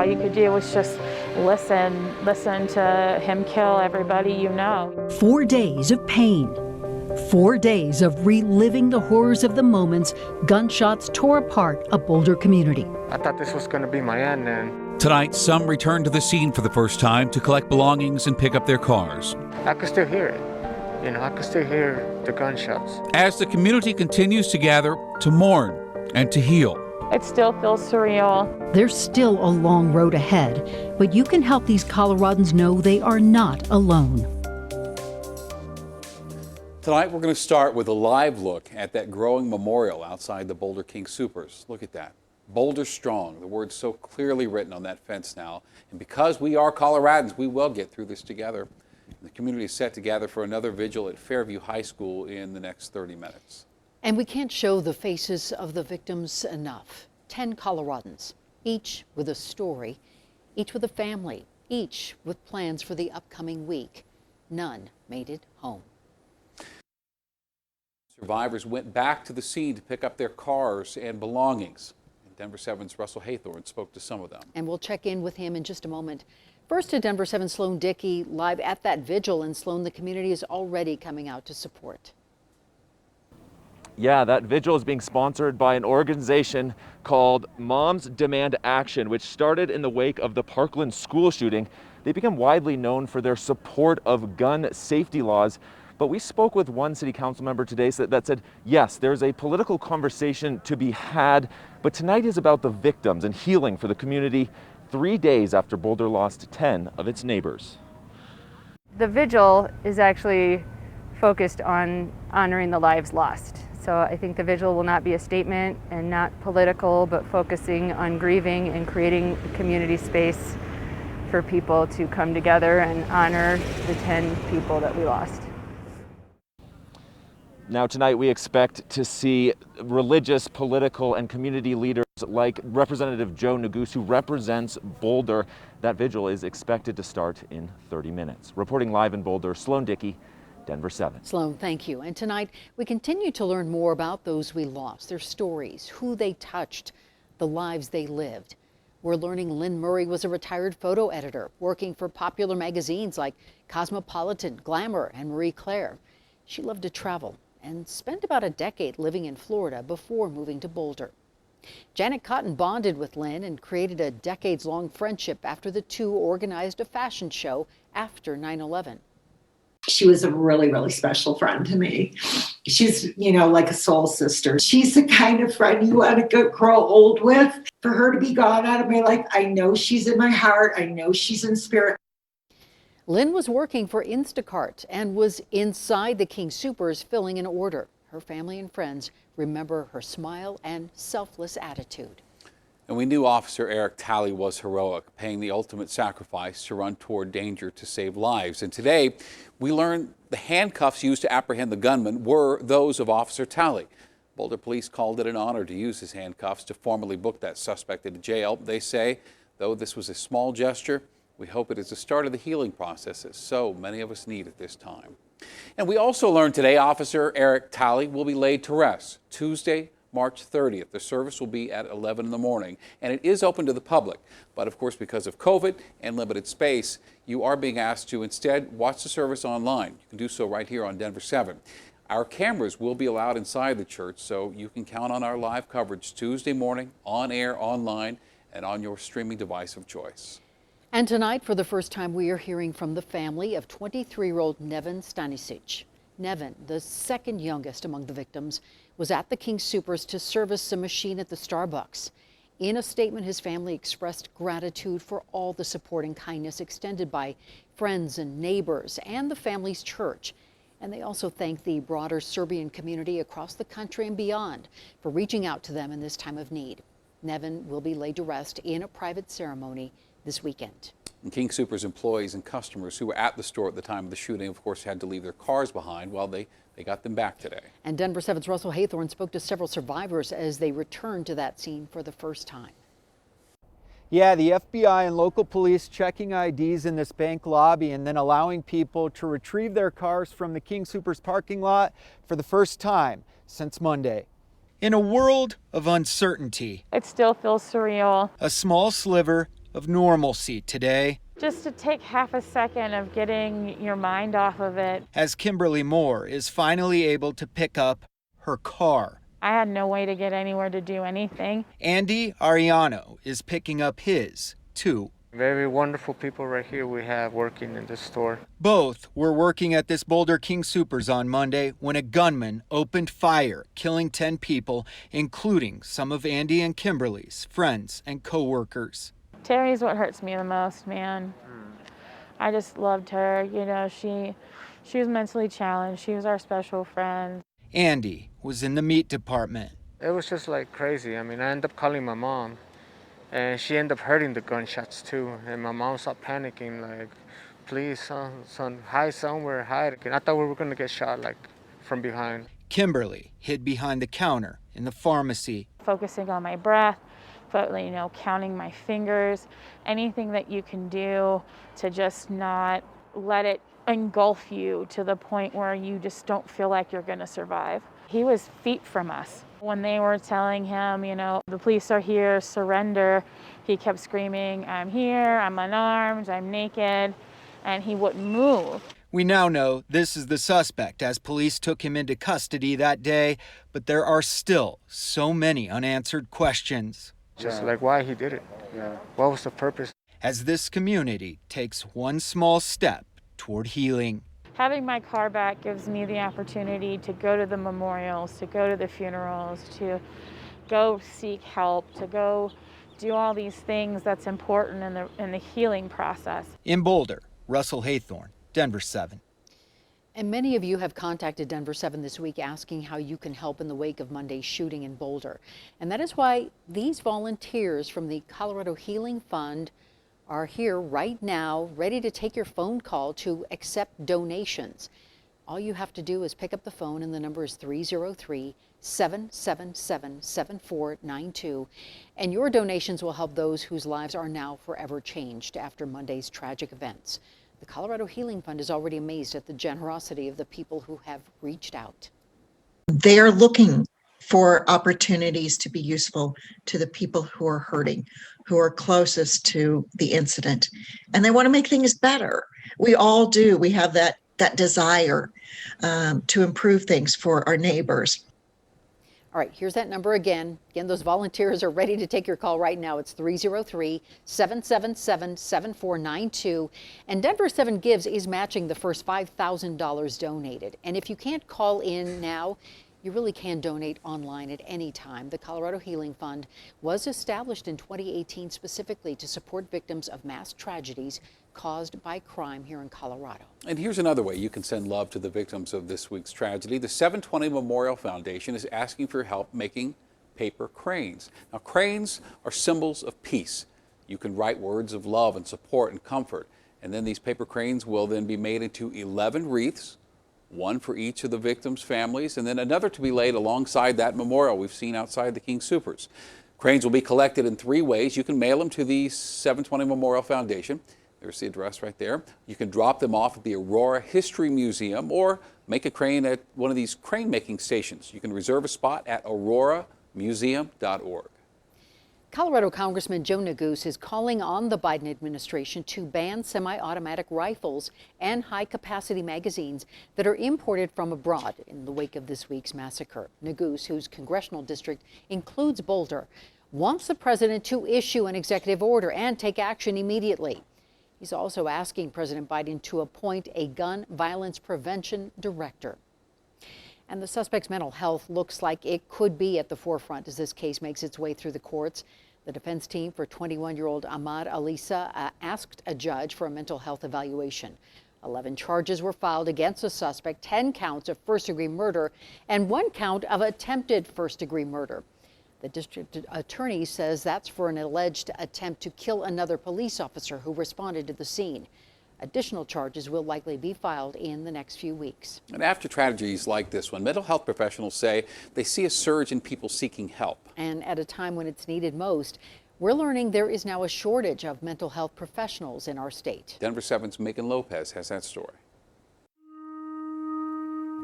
all you could do was just listen to him kill everybody you know. 4 days of pain. 4 days of reliving the horrors of the moments gunshots tore apart a Boulder community. I thought this was going to be my end, and Tonight, some returned to the scene for the first time to collect belongings and pick up their cars. I could still hear it. You know, I could still hear the gunshots. As the community continues to gather to mourn and to heal. It still feels surreal. There's still a long road ahead, but you can help these Coloradans know they are not alone. Tonight, we're going to start with a live look at that growing memorial outside the Boulder King Soopers. Look at that. Boulder Strong, the word's so clearly written on that fence now. And because we are Coloradans, we will get through this together. The community is set to gather for another vigil at Fairview High School in the next 30 minutes. And we can't show the faces of the victims enough. 10 Coloradans, each with a story, each with a family, each with plans for the upcoming week. None made it home. Survivors went back to the scene to pick up their cars and belongings. Denver7's Russell Haythorne spoke to some of them. And we'll check in with him in just a moment. First to Denver7 Sloan Dickey, live at that vigil in Sloan. The community is already coming out to support. Yeah, that vigil is being sponsored by an organization called Moms Demand Action, which started in the wake of the Parkland school shooting. They become widely known for their support of gun safety laws. But we spoke with one city council member today that said, yes, there's a political conversation to be had, but tonight is about the victims and healing for the community 3 days after Boulder lost 10 of its neighbors. The vigil is actually focused on honoring the lives lost. So I think the vigil will not be a statement and not political, but focusing on grieving and creating a community space for people to come together and honor the 10 people that we lost. Now tonight we expect to see religious, political, and community leaders like Representative Joe Neguse, who represents Boulder. That vigil is expected to start in 30 minutes. Reporting live in Boulder, Sloan Dickey, Denver7. Sloan, thank you. And tonight we continue to learn more about those we lost, their stories, who they touched, the lives they lived. We're learning Lynn Murray was a retired photo editor working for popular magazines like Cosmopolitan, Glamour, and Marie Claire. She loved to travel and spent about a decade living in Florida before moving to Boulder. Janet Cotton bonded with Lynn and created a decades-long friendship after the two organized a fashion show after 9/11. She was a really, really special friend to me. She's, like a soul sister. She's the kind of friend you want to grow old with. For her to be gone out of my life, I know she's in my heart. I know she's in spirit. Lynn was working for Instacart and was inside the King Soopers filling an order. Her family and friends remember her smile and selfless attitude. And we knew Officer Eric Talley was heroic, paying the ultimate sacrifice to run toward danger to save lives. And today, we learned the handcuffs used to apprehend the gunman were those of Officer Talley. Boulder police called it an honor to use his handcuffs to formally book that suspect into jail. They say, though this was a small gesture, we hope it is the start of the healing process that so many of us need at this time. And we also learned today Officer Eric Talley will be laid to rest Tuesday, March 30th. The service will be at 11 in the morning, and it is open to the public. But of course, because of COVID and limited space, you are being asked to instead watch the service online. You can do so right here on Denver7. Our cameras will be allowed inside the church, so you can count on our live coverage Tuesday morning, on air, online, and on your streaming device of choice. And tonight, for the first time, we are hearing from the family of 23-year-old Nevin Stanisich. Nevin, the second youngest among the victims, was at the King Soopers to service a machine at the Starbucks. In a statement, his family expressed gratitude for all the support and kindness extended by friends and neighbors and the family's church. And they also thanked the broader Serbian community across the country and beyond for reaching out to them in this time of need. Nevin will be laid to rest in a private ceremony this weekend. And King Soopers employees and customers who were at the store at the time of the shooting, of course, had to leave their cars behind. Well, they got them back today. And Denver7's Russell Haythorne spoke to several survivors as they returned to that scene for the first time. Yeah, the FBI and local police checking IDs in this bank lobby and then allowing people to retrieve their cars from the King Soopers parking lot for the first time since Monday. In a world of uncertainty, It still feels surreal. a small sliver of normalcy today. Just to take half a second of getting your mind off of it. As Kimberly Moore is finally able to pick up her car. I had no way to get anywhere to do anything. Andy Ariano is picking up his, too. Very wonderful people right here we have working in this store. Both were working at this Boulder King Soopers on Monday when a gunman opened fire, killing 10 people, including some of Andy and Kimberly's friends and co-workers. Terry's what hurts me the most, man. I just loved her. You know, she was mentally challenged. She was our special friend. Andy was in the meat department. It was just like crazy. I mean, I ended up calling my mom, and she ended up hearing the gunshots too. And my mom started panicking, like, please, son, hide somewhere, hide. And I thought we were gonna get shot, like, from behind. Kimberly hid behind the counter in the pharmacy. Focusing on my breath, but, you know, counting my fingers, anything that you can do to just not let it engulf you to the point where you just don't feel like you're gonna survive. He was feet from us. When they were telling him, you know, the police are here, surrender, he kept screaming, I'm here, I'm unarmed, I'm naked, and he wouldn't move. We now know this is the suspect as police took him into custody that day, but there are still so many unanswered questions. Just like why he did it. What was the purpose? As this community takes one small step toward healing. Having my car back gives me the opportunity to go to the memorials, to go to the funerals, to go seek help, to go do all these things that's important in the healing process. In Boulder, Russell Haythorne, Denver7. And many of you have contacted Denver7 this week asking how you can help in the wake of Monday's shooting in Boulder. And that is why these volunteers from the Colorado Healing Fund are here right now, ready to take your phone call to accept donations. All you have to do is pick up the phone, and the number is 303-777-7492. And your donations will help those whose lives are now forever changed after Monday's tragic events. The Colorado Healing Fund is already amazed at the generosity of the people who have reached out. They're looking for opportunities to be useful to the people who are hurting, who are closest to the incident, and they want to make things better. We all do. We have that desire to improve things for our neighbors. All right, here's that number again. Again, those volunteers are ready to take your call right now. It's 303-777-7492. And Denver7 Gives is matching the first $5,000 donated. And if you can't call in now, you really can donate online at any time. The Colorado Healing Fund was established in 2018 specifically to support victims of mass tragedies caused by crime here in Colorado. And here's another way you can send love to the victims of this week's tragedy. The 720 Memorial Foundation is asking for help making paper cranes. Now, cranes are symbols of peace. You can write words of love and support and comfort. And then these paper cranes will then be made into 11 wreaths, one for each of the victims' families, and then another to be laid alongside that memorial we've seen outside the King Soopers. Cranes will be collected in 3 ways. You can mail them to the 720 Memorial Foundation. There's the address right there. You can drop them off at the Aurora History Museum or make a crane at one of these crane making stations. You can reserve a spot at auroramuseum.org. Colorado Congressman Joe Neguse is calling on the Biden administration to ban semi-automatic rifles and high-capacity magazines that are imported from abroad in the wake of this week's massacre. Neguse, whose congressional district includes Boulder, wants the president to issue an executive order and take action immediately. He's also asking President Biden to appoint a gun violence prevention director. And the suspect's mental health looks like it could be at the forefront as this case makes its way through the courts. The defense team for 21-year-old Ahmad Alisa asked a judge for a mental health evaluation. 11 charges were filed against the suspect, 10 counts of first-degree murder and 1 count of attempted first-degree murder. The district attorney says that's for an alleged attempt to kill another police officer who responded to the scene. Additional charges will likely be filed in the next few weeks. And after tragedies like this one, mental health professionals say they see a surge in people seeking help. And at a time when it's needed most, we're learning there is now a shortage of mental health professionals in our state. Denver7's Megan Lopez has that story.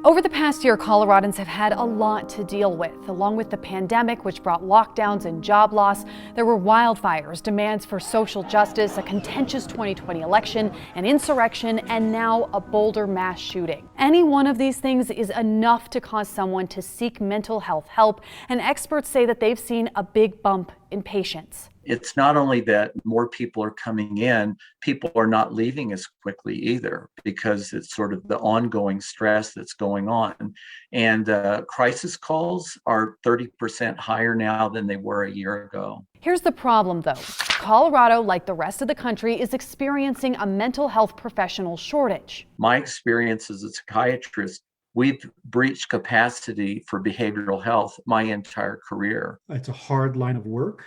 Over the past year, Coloradans have had a lot to deal with. Along with the pandemic, which brought lockdowns and job loss, there were wildfires, demands for social justice, a contentious 2020 election, an insurrection, and now a Boulder mass shooting. Any one of these things is enough to cause someone to seek mental health help, and experts say that they've seen a big bump in patients. It's not only that more people are coming in, people are not leaving as quickly either, because it's sort of the ongoing stress that's going on. And crisis calls are 30% higher now than they were a year ago. Here's the problem, though. Colorado, like the rest of the country, is experiencing a mental health professional shortage. My experience as a psychiatrist, we've breached capacity for behavioral health my entire career. It's a hard line of work.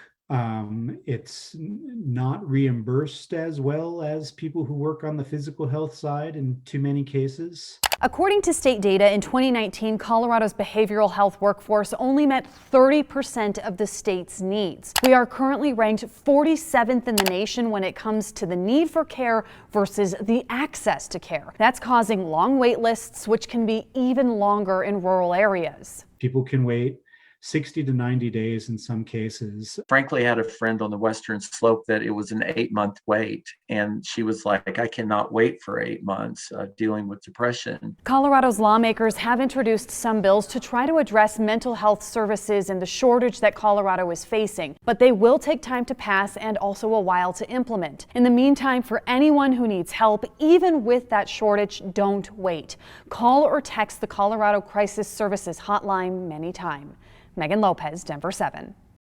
It's not reimbursed as well as people who work on the physical health side in too many cases. According to state data, in 2019, Colorado's behavioral health workforce only met 30% of the state's needs. We are currently ranked 47th in the nation when it comes to the need for care versus the access to care. That's causing long wait lists, which can be even longer in rural areas. People can wait 60 to 90 days in some cases. Frankly, I had a friend on the Western Slope that it was an 8-month wait. And she was like, I cannot wait for 8 months dealing with depression. Colorado's lawmakers have introduced some bills to try to address mental health services and the shortage that Colorado is facing. But they will take time to pass and also a while to implement. In the meantime, for anyone who needs help, even with that shortage, don't wait. Call or text the Colorado Crisis Services Hotline anytime. Megan Lopez, Denver 7.